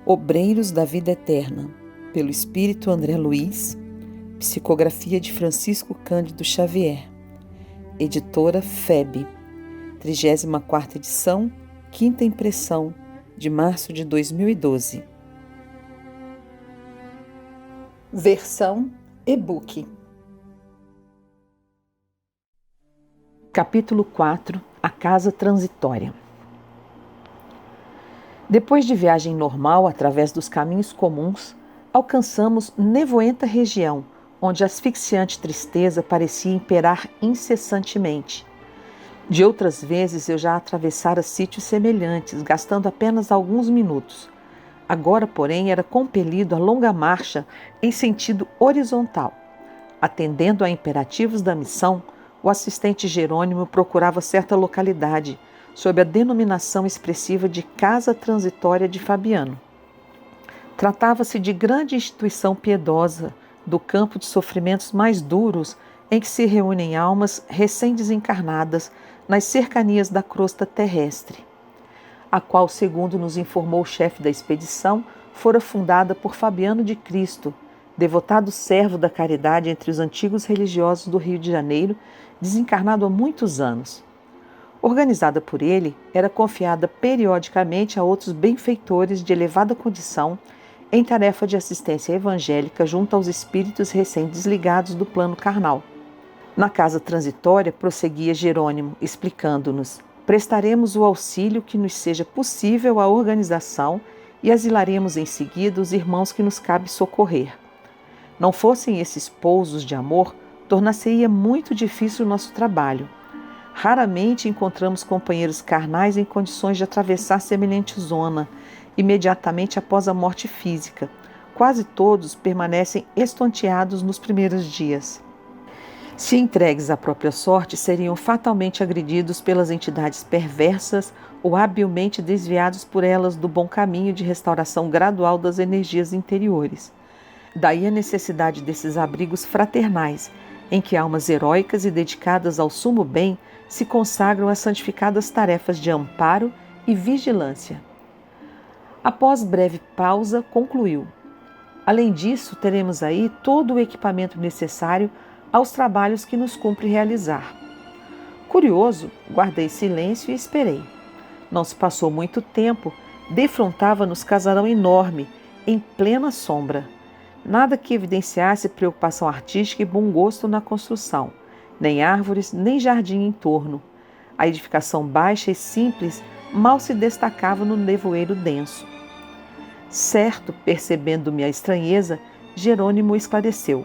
Obreiros da Vida Eterna, pelo Espírito André Luiz, psicografia de Francisco Cândido Xavier, editora FEB, 34ª edição, 5ª impressão, de março de 2012. Versão e-book. Capítulo 4. A Casa Transitória. Depois de viagem normal através dos caminhos comuns, alcançamos nevoenta região, onde a asfixiante tristeza parecia imperar incessantemente. De outras vezes eu já atravessara sítios semelhantes, gastando apenas alguns minutos. Agora, porém, era compelido a longa marcha em sentido horizontal. Atendendo a imperativos da missão, o assistente Jerônimo procurava certa localidade, sob a denominação expressiva de Casa Transitória de Fabiano. Tratava-se de grande instituição piedosa, do campo de sofrimentos mais duros, em que se reúnem almas recém-desencarnadas nas cercanias da crosta terrestre, a qual, segundo nos informou o chefe da expedição, fora fundada por Fabiano de Cristo, devotado servo da caridade entre os antigos religiosos do Rio de Janeiro, desencarnado há muitos anos. Organizada por ele, era confiada periodicamente a outros benfeitores de elevada condição em tarefa de assistência evangélica junto aos espíritos recém-desligados do plano carnal. Na casa transitória, prosseguia Jerônimo, explicando-nos: prestaremos o auxílio que nos seja possível à organização e asilaremos em seguida os irmãos que nos cabe socorrer. Não fossem esses pousos de amor, tornar-se-ia muito difícil o nosso trabalho. Raramente encontramos companheiros carnais em condições de atravessar semelhante zona, imediatamente após a morte física. Quase todos permanecem estonteados nos primeiros dias. Se entregues à própria sorte, seriam fatalmente agredidos pelas entidades perversas ou habilmente desviados por elas do bom caminho de restauração gradual das energias interiores. Daí a necessidade desses abrigos fraternais, em que almas heróicas e dedicadas ao sumo bem se consagram às santificadas tarefas de amparo e vigilância. Após breve pausa, concluiu: além disso, teremos aí todo o equipamento necessário aos trabalhos que nos cumpre realizar. Curioso, guardei silêncio e esperei. Não se passou muito tempo, defrontava-nos casarão enorme, em plena sombra. Nada que evidenciasse preocupação artística e bom gosto na construção, nem árvores, nem jardim em torno. A edificação baixa e simples mal se destacava no nevoeiro denso. Certo, percebendo-me a estranheza, Jerônimo esclareceu: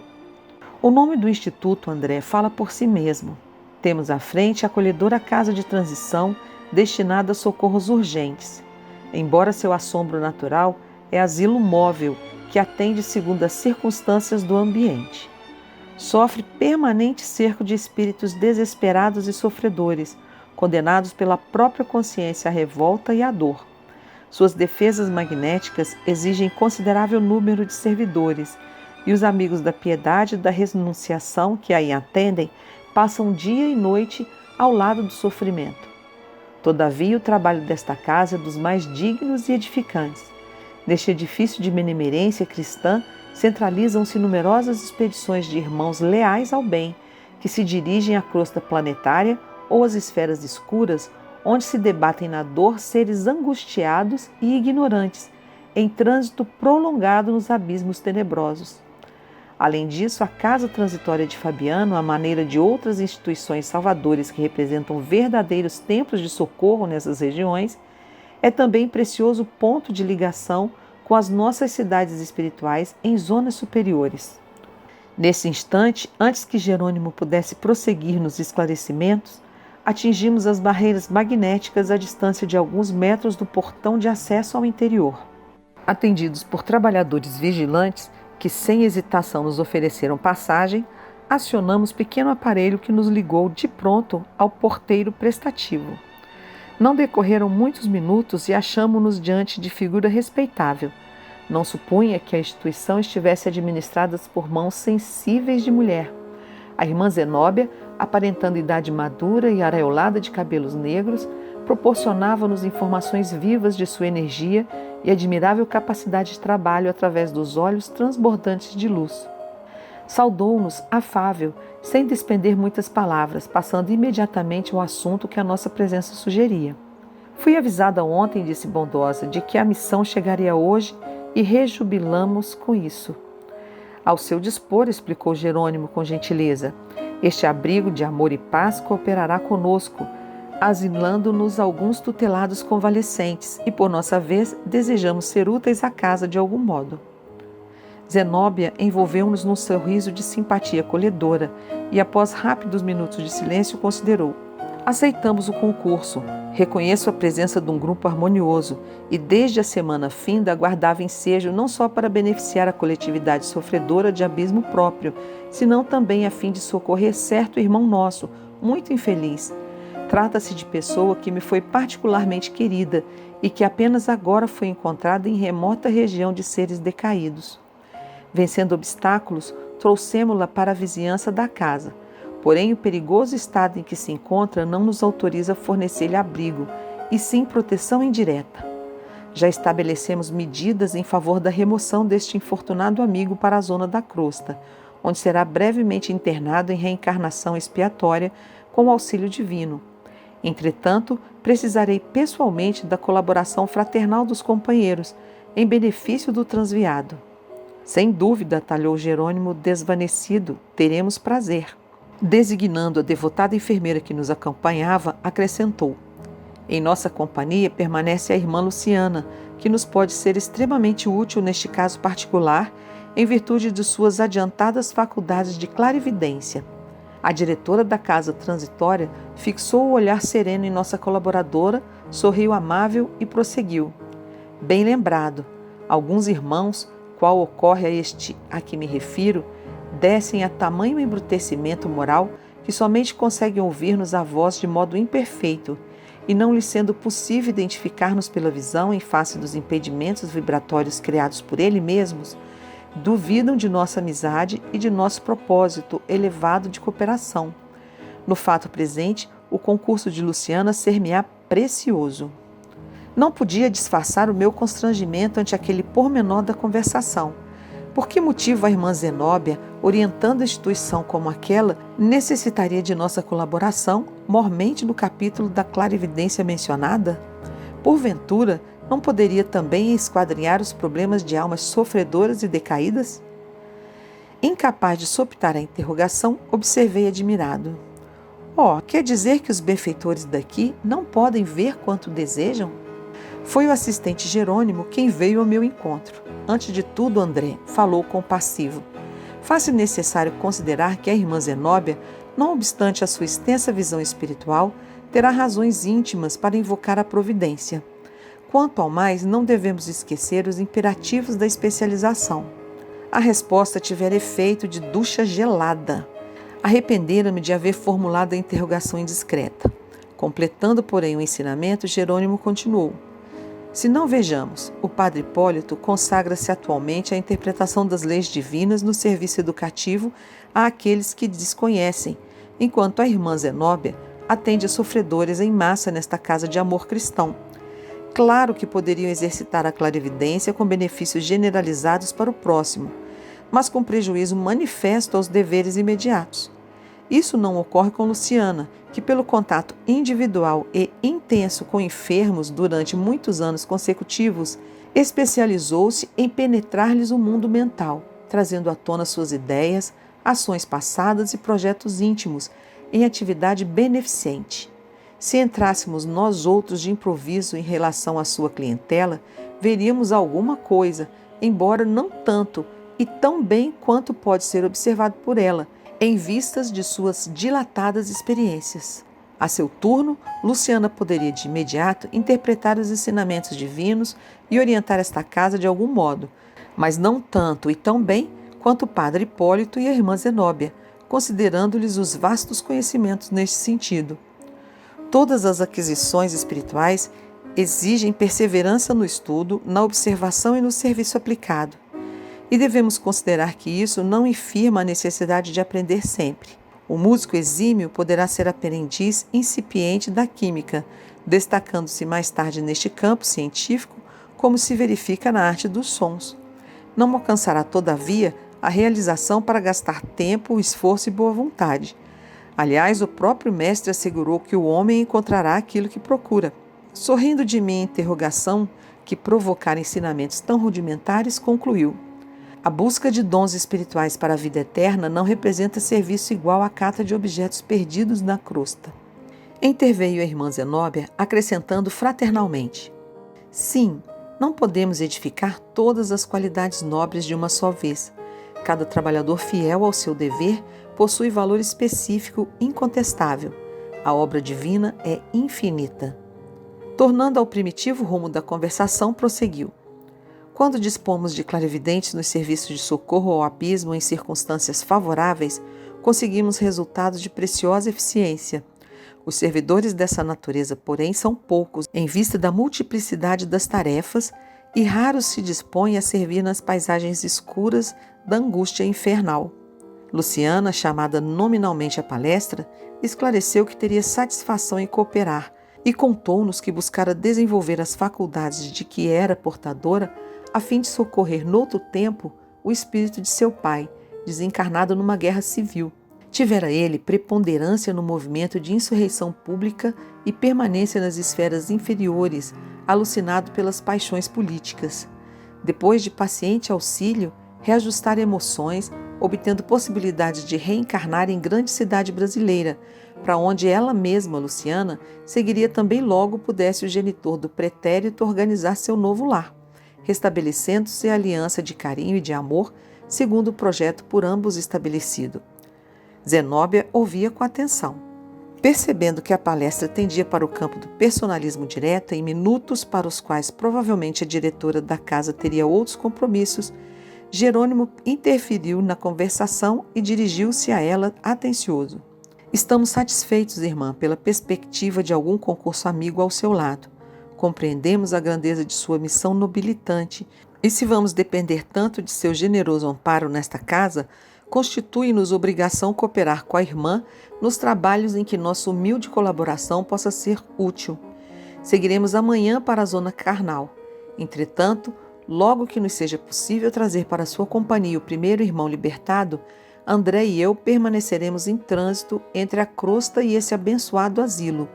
o nome do Instituto, André, fala por si mesmo. Temos à frente a acolhedora casa de transição destinada a socorros urgentes. Embora seu assombro natural é asilo móvel, que atende segundo as circunstâncias do ambiente. Sofre permanente cerco de espíritos desesperados e sofredores, condenados pela própria consciência à revolta e à dor. Suas defesas magnéticas exigem considerável número de servidores, e os amigos da piedade e da renunciação que aí atendem passam dia e noite ao lado do sofrimento. Todavia, o trabalho desta casa é dos mais dignos e edificantes. Neste edifício de benemerência cristã centralizam-se numerosas expedições de irmãos leais ao bem, que se dirigem à crosta planetária ou às esferas escuras, onde se debatem na dor seres angustiados e ignorantes, em trânsito prolongado nos abismos tenebrosos. Além disso, a Casa Transitória de Fabiano, à maneira de outras instituições salvadoras que representam verdadeiros templos de socorro nessas regiões, é também precioso ponto de ligação com as nossas cidades espirituais em zonas superiores. Nesse instante, antes que Jerônimo pudesse prosseguir nos esclarecimentos, atingimos as barreiras magnéticas à distância de alguns metros do portão de acesso ao interior. Atendidos por trabalhadores vigilantes, que sem hesitação nos ofereceram passagem, acionamos pequeno aparelho que nos ligou de pronto ao porteiro prestativo. Não decorreram muitos minutos e achamo-nos diante de figura respeitável. Não supunha que a instituição estivesse administrada por mãos sensíveis de mulher. A irmã Zenóbia, aparentando idade madura e areolada de cabelos negros, proporcionava-nos informações vivas de sua energia e admirável capacidade de trabalho através dos olhos transbordantes de luz. Saudou-nos afável, sem despender muitas palavras, passando imediatamente ao assunto que a nossa presença sugeria. Fui avisada ontem, disse bondosa, de que a missão chegaria hoje e rejubilamos com isso. Ao seu dispor, explicou Jerônimo com gentileza, este abrigo de amor e paz cooperará conosco, asilando-nos alguns tutelados convalescentes e, por nossa vez, desejamos ser úteis à casa de algum modo. Zenóbia envolveu-nos num sorriso de simpatia acolhedora e, após rápidos minutos de silêncio, considerou: aceitamos o concurso. Reconheço a presença de um grupo harmonioso e, desde a semana finda, aguardava ensejo não só para beneficiar a coletividade sofredora de abismo próprio, senão também a fim de socorrer certo irmão nosso, muito infeliz. Trata-se de pessoa que me foi particularmente querida e que apenas agora foi encontrada em remota região de seres decaídos. Vencendo obstáculos, trouxemo-la para a vizinhança da casa. Porém, o perigoso estado em que se encontra não nos autoriza a fornecer-lhe abrigo, e sim proteção indireta. Já estabelecemos medidas em favor da remoção deste infortunado amigo para a zona da crosta, onde será brevemente internado em reencarnação expiatória com o auxílio divino. Entretanto, precisarei pessoalmente da colaboração fraternal dos companheiros, em benefício do transviado. Sem dúvida, talhou Jerônimo desvanecido, teremos prazer. Designando a devotada enfermeira que nos acompanhava, acrescentou: em nossa companhia permanece a irmã Luciana, que nos pode ser extremamente útil neste caso particular, em virtude de suas adiantadas faculdades de clarividência. A diretora da casa transitória fixou o olhar sereno em nossa colaboradora, sorriu amável e prosseguiu: bem lembrado, alguns irmãos, qual ocorre a este a que me refiro, descem a tamanho embrutecimento moral que somente conseguem ouvir-nos a voz de modo imperfeito, e não lhes sendo possível identificar-nos pela visão em face dos impedimentos vibratórios criados por eles mesmos, duvidam de nossa amizade e de nosso propósito elevado de cooperação. No fato presente, o concurso de Luciana ser-me-á precioso. Não podia disfarçar o meu constrangimento ante aquele pormenor da conversação. Por que motivo a irmã Zenóbia, orientando a instituição como aquela, necessitaria de nossa colaboração, mormente no capítulo da clarividência mencionada? Porventura, não poderia também esquadrinhar os problemas de almas sofredoras e decaídas? Incapaz de soptar a interrogação, observei admirado. Quer dizer que os benfeitores daqui não podem ver quanto desejam? Foi o assistente Jerônimo quem veio ao meu encontro. Antes de tudo, André, falou compassivo. Faz-se necessário considerar que a irmã Zenóbia, não obstante a sua extensa visão espiritual, terá razões íntimas para invocar a providência. Quanto ao mais, não devemos esquecer os imperativos da especialização. A resposta tivera efeito de ducha gelada. Arrependera-me de haver formulado a interrogação indiscreta. Completando, porém, o ensinamento, Jerônimo continuou. Se não vejamos, o padre Hipólito consagra-se atualmente à interpretação das leis divinas no serviço educativo àqueles que desconhecem, enquanto a irmã Zenóbia atende a sofredores em massa nesta casa de amor cristão. Claro que poderiam exercitar a clarividência com benefícios generalizados para o próximo, mas com prejuízo manifesto aos deveres imediatos. Isso não ocorre com Luciana, que pelo contato individual e intenso com enfermos durante muitos anos consecutivos, especializou-se em penetrar-lhes o mundo mental, trazendo à tona suas ideias, ações passadas e projetos íntimos, em atividade beneficente. Se entrássemos nós outros de improviso em relação à sua clientela, veríamos alguma coisa, embora não tanto e tão bem quanto pode ser observado por ela, em vistas de suas dilatadas experiências. A seu turno, Luciana poderia de imediato interpretar os ensinamentos divinos e orientar esta casa de algum modo, mas não tanto e tão bem quanto o padre Hipólito e a irmã Zenóbia, considerando-lhes os vastos conhecimentos neste sentido. Todas as aquisições espirituais exigem perseverança no estudo, na observação e no serviço aplicado. E devemos considerar que isso não infirma a necessidade de aprender sempre. O músico exímio poderá ser aprendiz incipiente da química, destacando-se mais tarde neste campo científico, como se verifica na arte dos sons. Não alcançará, todavia, a realização para gastar tempo, esforço e boa vontade. Aliás, o próprio mestre assegurou que o homem encontrará aquilo que procura. Sorrindo de minha interrogação, que provocara ensinamentos tão rudimentares, concluiu: a busca de dons espirituais para a vida eterna não representa serviço igual à cata de objetos perdidos na crosta. Interveio a irmã Zenóbia, acrescentando fraternalmente: sim, não podemos edificar todas as qualidades nobres de uma só vez. Cada trabalhador fiel ao seu dever possui valor específico incontestável. A obra divina é infinita. Tornando ao primitivo rumo da conversação, prosseguiu: quando dispomos de clarividentes nos serviços de socorro ao abismo em circunstâncias favoráveis, conseguimos resultados de preciosa eficiência. Os servidores dessa natureza, porém, são poucos em vista da multiplicidade das tarefas e raros se dispõem a servir nas paisagens escuras da angústia infernal. Luciana, chamada nominalmente à palestra, esclareceu que teria satisfação em cooperar e contou-nos que buscara desenvolver as faculdades de que era portadora a fim de socorrer noutro tempo o espírito de seu pai, desencarnado numa guerra civil. Tivera ele preponderância no movimento de insurreição pública e permanência nas esferas inferiores, alucinado pelas paixões políticas. Depois de paciente auxílio, reajustar emoções, obtendo possibilidade de reencarnar em grande cidade brasileira, para onde ela mesma, Luciana, seguiria também logo pudesse o genitor do pretérito organizar seu novo lar, restabelecendo-se a aliança de carinho e de amor, segundo o projeto por ambos estabelecido. Zenóbia ouvia com atenção. Percebendo que a palestra tendia para o campo do personalismo direto, em minutos para os quais provavelmente a diretora da casa teria outros compromissos, Jerônimo interferiu na conversação e dirigiu-se a ela atencioso. Estamos satisfeitos, irmã, pela perspectiva de algum concurso amigo ao seu lado. Compreendemos a grandeza de sua missão nobilitante e, se vamos depender tanto de seu generoso amparo nesta casa, constitui-nos obrigação cooperar com a irmã nos trabalhos em que nossa humilde colaboração possa ser útil. Seguiremos amanhã para a zona carnal. Entretanto, logo que nos seja possível trazer para sua companhia o primeiro irmão libertado, André e eu permaneceremos em trânsito entre a crosta e esse abençoado asilo,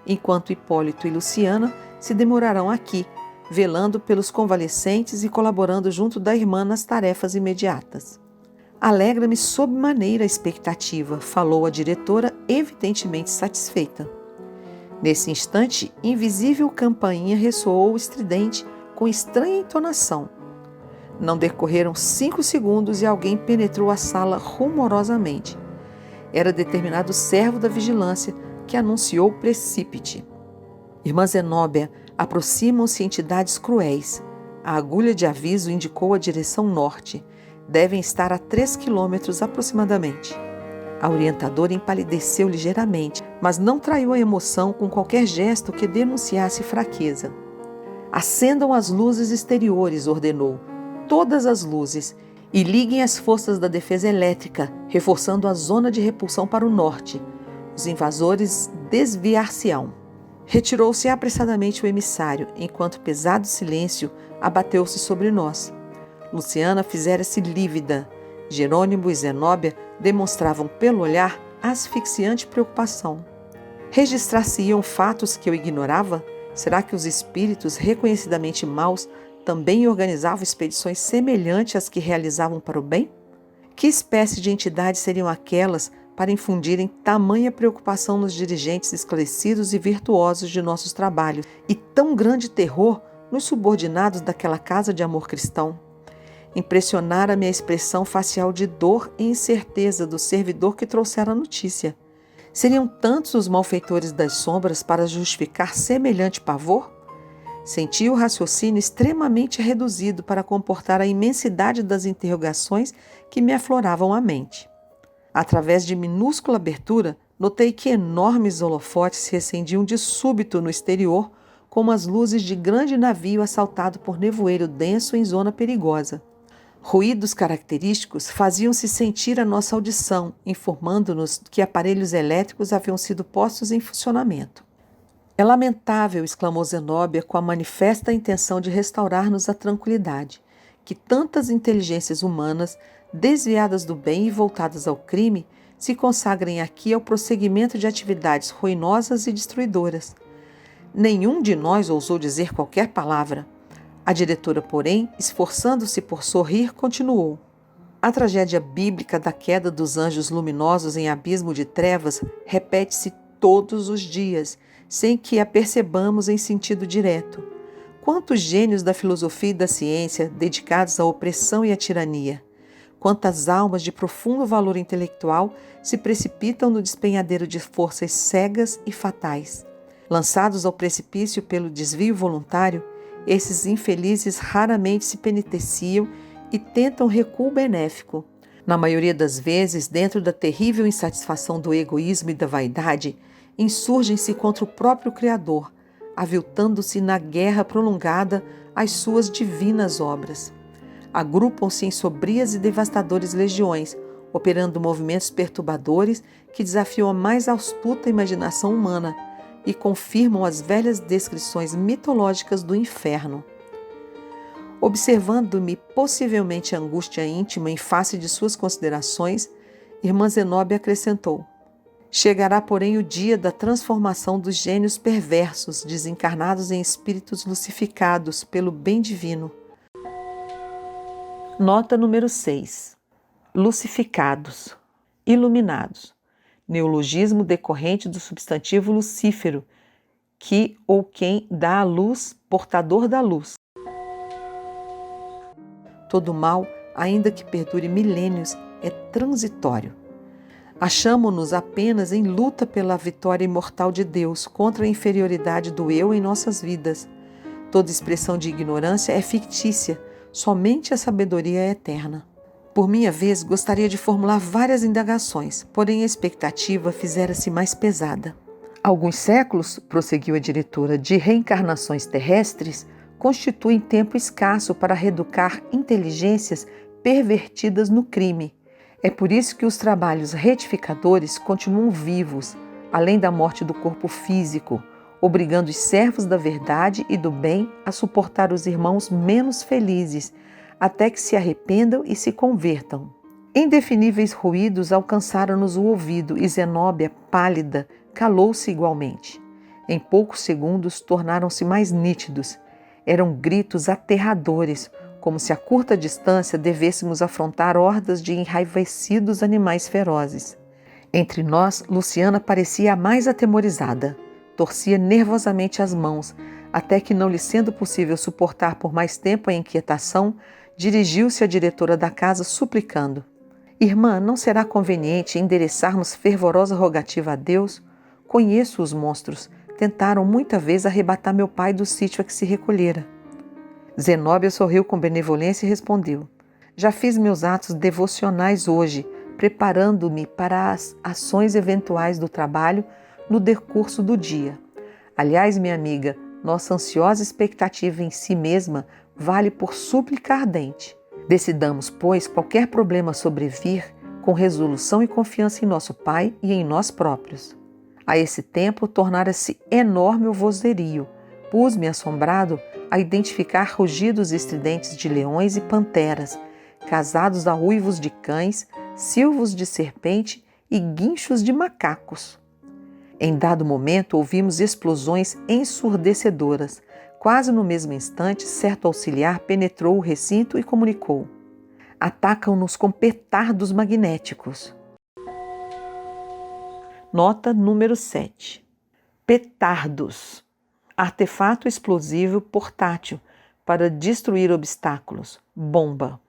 enquanto Hipólito e Luciana se demorarão aqui, velando pelos convalescentes e colaborando junto da irmã nas tarefas imediatas. Alegra-me sobremaneira a expectativa, falou a diretora, evidentemente satisfeita. Nesse instante, invisível campainha ressoou estridente, com estranha entonação. Não decorreram 5 segundos e alguém penetrou a sala rumorosamente. Era determinado servo da vigilância que anunciou o precípite. Irmã Zenóbia, aproximam-se entidades cruéis. A agulha de aviso indicou a direção norte. Devem estar a 3 quilômetros aproximadamente. A orientadora empalideceu ligeiramente, mas não traiu a emoção com qualquer gesto que denunciasse fraqueza. Acendam as luzes exteriores, ordenou. Todas as luzes, e liguem as forças da defesa elétrica, reforçando a zona de repulsão para o norte. Os invasores desviar-se-ão. Retirou-se apressadamente o emissário, enquanto pesado silêncio abateu-se sobre nós. Luciana fizera-se lívida. Jerônimo e Zenóbia demonstravam pelo olhar asfixiante preocupação. Registrar-se-iam fatos que eu ignorava? Será que os espíritos reconhecidamente maus também organizavam expedições semelhantes às que realizavam para o bem? Que espécie de entidades seriam aquelas para infundirem tamanha preocupação nos dirigentes esclarecidos e virtuosos de nossos trabalhos e tão grande terror nos subordinados daquela casa de amor cristão? Impressionara-me a expressão facial de dor e incerteza do servidor que trouxera a notícia. Seriam tantos os malfeitores das sombras para justificar semelhante pavor? Senti o raciocínio extremamente reduzido para comportar a imensidade das interrogações que me afloravam à mente. Através de minúscula abertura, notei que enormes holofotes se recendiam de súbito no exterior, como as luzes de grande navio assaltado por nevoeiro denso em zona perigosa. Ruídos característicos faziam-se sentir à nossa audição, informando-nos que aparelhos elétricos haviam sido postos em funcionamento. É lamentável, exclamou Zenóbia com a manifesta intenção de restaurar-nos a tranquilidade, que tantas inteligências humanas, desviadas do bem e voltadas ao crime, se consagrem aqui ao prosseguimento de atividades ruinosas e destruidoras. Nenhum de nós ousou dizer qualquer palavra. A diretora, porém, esforçando-se por sorrir, continuou. A tragédia bíblica da queda dos anjos luminosos em abismo de trevas repete-se todos os dias, sem que a percebamos em sentido direto. Quantos gênios da filosofia e da ciência dedicados à opressão e à tirania! Quantas almas de profundo valor intelectual se precipitam no despenhadeiro de forças cegas e fatais. Lançados ao precipício pelo desvio voluntário, esses infelizes raramente se penitenciam e tentam recuo benéfico. Na maioria das vezes, dentro da terrível insatisfação do egoísmo e da vaidade, insurgem-se contra o próprio Criador, aviltando-se na guerra prolongada às suas divinas obras. Agrupam-se em sobrias e devastadoras legiões, operando movimentos perturbadores que desafiam a mais astuta imaginação humana e confirmam as velhas descrições mitológicas do inferno. Observando-me possivelmente a angústia íntima em face de suas considerações, irmã Zenóbia acrescentou: chegará, porém, o dia da transformação dos gênios perversos, desencarnados em espíritos lucificados pelo bem divino. Nota número 6. Lucificados, iluminados. Neologismo decorrente do substantivo lucífero, que ou quem dá a luz, portador da luz. Todo mal, ainda que perdure milênios, é transitório. Achamo-nos apenas em luta pela vitória imortal de Deus contra a inferioridade do eu em nossas vidas. Toda expressão de ignorância é fictícia, somente a sabedoria é eterna. Por minha vez, gostaria de formular várias indagações, porém a expectativa fizera-se mais pesada. Alguns séculos, prosseguiu a diretora, de reencarnações terrestres, constituem tempo escasso para reeducar inteligências pervertidas no crime. É por isso que os trabalhos retificadores continuam vivos, além da morte do corpo físico, obrigando os servos da verdade e do bem a suportar os irmãos menos felizes, até que se arrependam e se convertam. Indefiníveis ruídos alcançaram-nos o ouvido e Zenóbia, pálida, calou-se igualmente. Em poucos segundos tornaram-se mais nítidos. Eram gritos aterradores, como se a curta distância devêssemos afrontar hordas de enraivecidos animais ferozes. Entre nós, Luciana parecia a mais atemorizada. Torcia nervosamente as mãos, até que, não lhe sendo possível suportar por mais tempo a inquietação, dirigiu-se à diretora da casa suplicando: Irmã, não será conveniente endereçarmos fervorosa rogativa a Deus? Conheço os monstros. Tentaram muita vez arrebatar meu pai do sítio a que se recolhera. Zenóbia sorriu com benevolência e respondeu: já fiz meus atos devocionais hoje, preparando-me para as ações eventuais do trabalho no decurso do dia. Aliás, minha amiga, nossa ansiosa expectativa em si mesma vale por súplica ardente. Decidamos, pois, qualquer problema sobrevir com resolução e confiança em nosso Pai e em nós próprios. A esse tempo tornara-se enorme o vozerio. Pus-me assombrado a identificar rugidos estridentes de leões e panteras, casados a uivos de cães, silvos de serpente e guinchos de macacos. Em dado momento ouvimos explosões ensurdecedoras. Quase no mesmo instante, certo auxiliar penetrou o recinto e comunicou: atacam-nos com petardos magnéticos. Nota número 7. Petardos. Artefato explosivo portátil para destruir obstáculos. Bomba.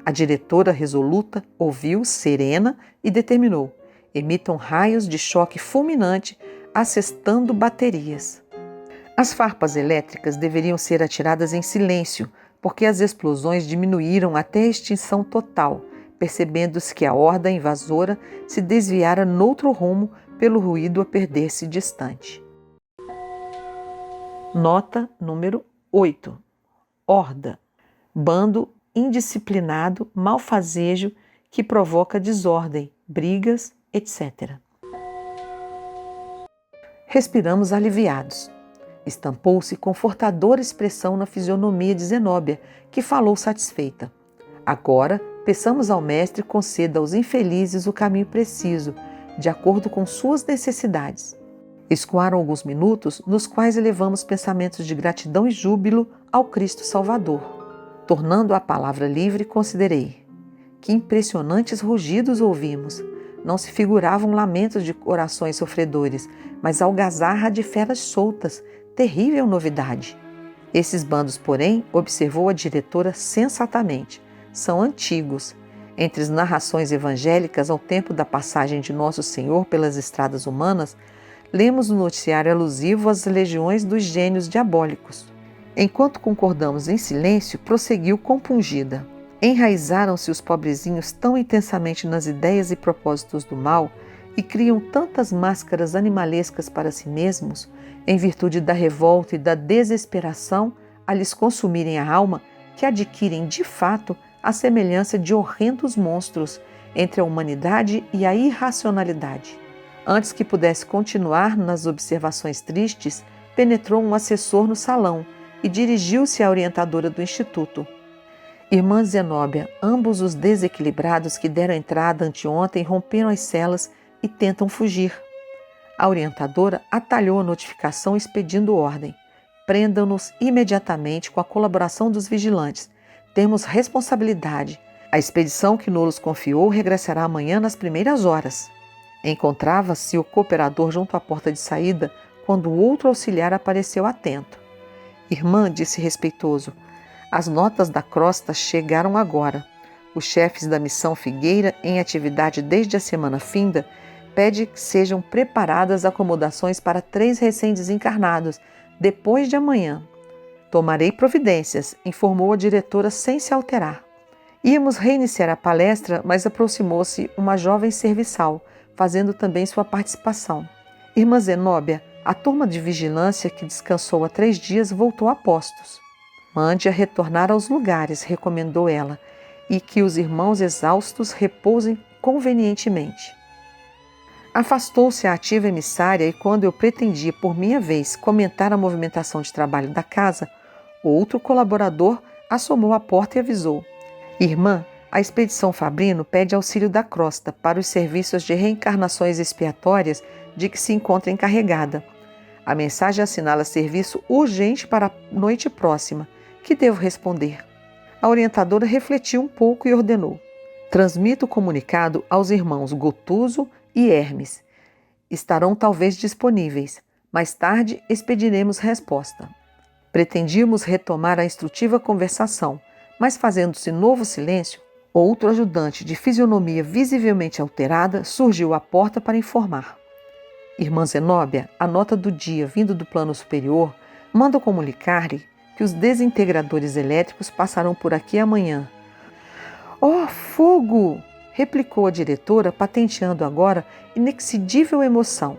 A diretora resoluta ouviu, serena, e determinou: emitam raios de choque fulminante, assestando baterias. As farpas elétricas deveriam ser atiradas em silêncio, porque as explosões diminuíram até a extinção total, percebendo-se que a horda invasora se desviara noutro rumo pelo ruído a perder-se distante. Nota número 8. Horda. Bando indisciplinado, malfazejo, que provoca desordem, brigas, etc. Respiramos aliviados. Estampou-se confortadora expressão na fisionomia de Zenóbia, que falou satisfeita. Agora, peçamos ao Mestre conceda aos infelizes o caminho preciso, de acordo com suas necessidades. Escoaram alguns minutos, nos quais elevamos pensamentos de gratidão e júbilo ao Cristo Salvador. Tornando a palavra livre, considerei. Que impressionantes rugidos ouvimos! Não se figuravam lamentos de corações sofredores, mas algazarra de feras soltas, terrível novidade. Esses bandos, porém, observou a diretora sensatamente, são antigos. Entre as narrações evangélicas ao tempo da passagem de Nosso Senhor pelas estradas humanas, lemos no noticiário alusivo às legiões dos gênios diabólicos. Enquanto concordamos em silêncio, prosseguiu compungida. Enraizaram-se os pobrezinhos tão intensamente nas ideias e propósitos do mal e criam tantas máscaras animalescas para si mesmos, em virtude da revolta e da desesperação a lhes consumirem a alma, que adquirem de fato a semelhança de horrendos monstros entre a humanidade e a irracionalidade. Antes que pudesse continuar nas observações tristes, penetrou um assessor no salão e dirigiu-se à orientadora do Instituto. Irmã Zenóbia, ambos os desequilibrados que deram entrada anteontem romperam as celas e tentam fugir. A orientadora atalhou a notificação expedindo ordem. Prendam-nos imediatamente com a colaboração dos vigilantes. Temos responsabilidade. A expedição que nos confiou regressará amanhã nas primeiras horas. Encontrava-se o cooperador junto à porta de saída quando o outro auxiliar apareceu atento. Irmã, disse respeitoso, as notas da crosta chegaram agora. Os chefes da missão Figueira, em atividade desde a semana finda, pede que sejam preparadas acomodações para 3 recém-desencarnados, depois de amanhã. Tomarei providências, informou a diretora sem se alterar. Íamos reiniciar a palestra, mas aproximou-se uma jovem serviçal, fazendo também sua participação. Irmã Zenóbia, a turma de vigilância que descansou há 3 dias voltou a postos. Mande-a retornar aos lugares, recomendou ela, e que os irmãos exaustos repousem convenientemente. Afastou-se a ativa emissária e quando eu pretendia, por minha vez, comentar a movimentação de trabalho da casa, outro colaborador assomou à porta e avisou. Irmã, a expedição Fabrino pede auxílio da crosta para os serviços de reencarnações expiatórias de que se encontra encarregada. A mensagem assinala serviço urgente para a noite próxima. Que devo responder? A orientadora refletiu um pouco e ordenou. Transmito o comunicado aos irmãos Gotuso e Hermes. Estarão talvez disponíveis. Mais tarde expediremos resposta. Pretendíamos retomar a instrutiva conversação, mas fazendo-se novo silêncio, outro ajudante de fisionomia visivelmente alterada surgiu à porta para informar. Irmã Zenóbia, a nota do dia vindo do plano superior manda comunicar-lhe que os desintegradores elétricos passarão por aqui amanhã. Oh, fogo! Replicou a diretora, patenteando agora inexcedível emoção.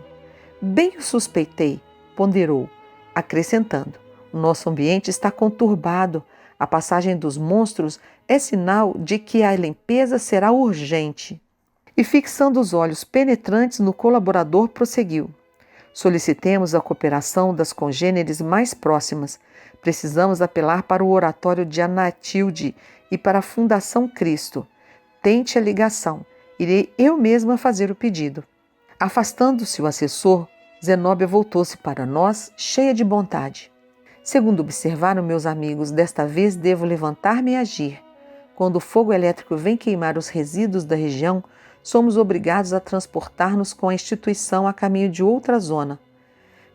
Bem o suspeitei, ponderou, acrescentando. O nosso ambiente está conturbado. A passagem dos monstros é sinal de que a limpeza será urgente. E fixando os olhos penetrantes no colaborador, prosseguiu. Solicitemos a cooperação das congêneres mais próximas. Precisamos apelar para o oratório de Anatilde e para a Fundação Cristo. Tente a ligação. Irei eu mesma fazer o pedido. Afastando-se o assessor, Zenóbia voltou-se para nós, cheia de bondade. Segundo observaram meus amigos, desta vez devo levantar-me e agir. Quando o fogo elétrico vem queimar os resíduos da região, somos obrigados a transportar-nos com a instituição a caminho de outra zona.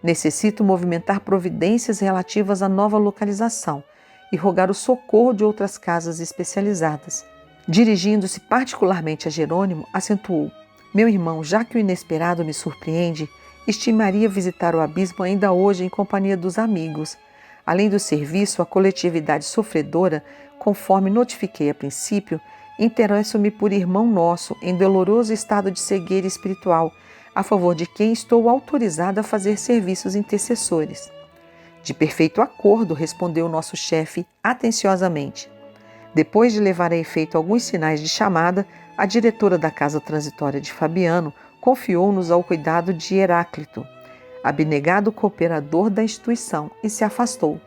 Necessito movimentar providências relativas à nova localização e rogar o socorro de outras casas especializadas. Dirigindo-se particularmente a Jerônimo, acentuou: meu irmão, já que o inesperado me surpreende, estimaria visitar o abismo ainda hoje em companhia dos amigos. Além do serviço à coletividade sofredora, conforme notifiquei a princípio, interesso-me por irmão nosso em doloroso estado de cegueira espiritual, a favor de quem estou autorizada a fazer serviços intercessores. De perfeito acordo, respondeu o nosso chefe atenciosamente. Depois de levar a efeito alguns sinais de chamada, a diretora da casa transitória de Fabiano confiou-nos ao cuidado de Heráclito. abnegado cooperador da instituição, e se afastou.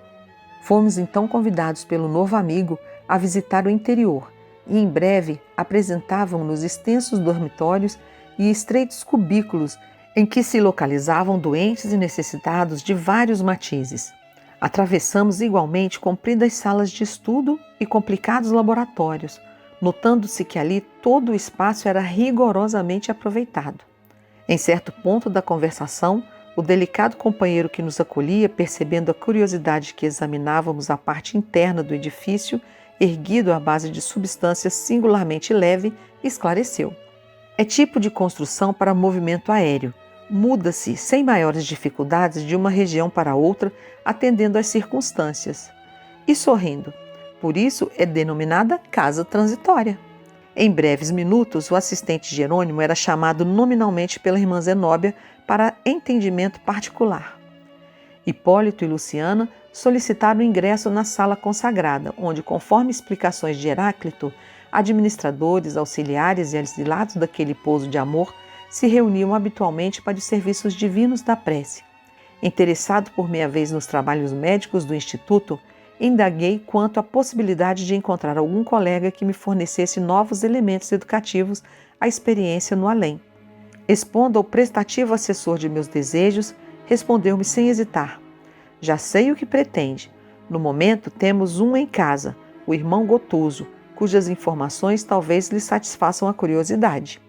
Fomos então convidados pelo novo amigo a visitar o interior, e em breve apresentavam-nos extensos dormitórios e estreitos cubículos em que se localizavam doentes e necessitados de vários matizes. Atravessamos igualmente compridas salas de estudo e complicados laboratórios, notando-se que ali todo o espaço era rigorosamente aproveitado. Em certo ponto da conversação, o delicado companheiro que nos acolhia, percebendo a curiosidade que examinávamos a parte interna do edifício, erguido à base de substância singularmente leve, esclareceu. É tipo de construção para movimento aéreo. Muda-se sem maiores dificuldades de uma região para outra, atendendo às circunstâncias. E sorrindo, por isso é denominada casa transitória. Em breves minutos, o assistente Jerônimo era chamado nominalmente pela irmã Zenóbia para entendimento particular. Hipólito e Luciana solicitaram ingresso na sala consagrada, onde, conforme explicações de Heráclito, administradores, auxiliares e exilados daquele pouso de amor se reuniam habitualmente para os serviços divinos da prece. Interessado por minha vez nos trabalhos médicos do Instituto, indaguei quanto à possibilidade de encontrar algum colega que me fornecesse novos elementos educativos à experiência no além. Expondo ao prestativo assessor de meus desejos, respondeu-me sem hesitar: já sei o que pretende. No momento temos um em casa, o irmão Gotuso, cujas informações talvez lhe satisfaçam a curiosidade.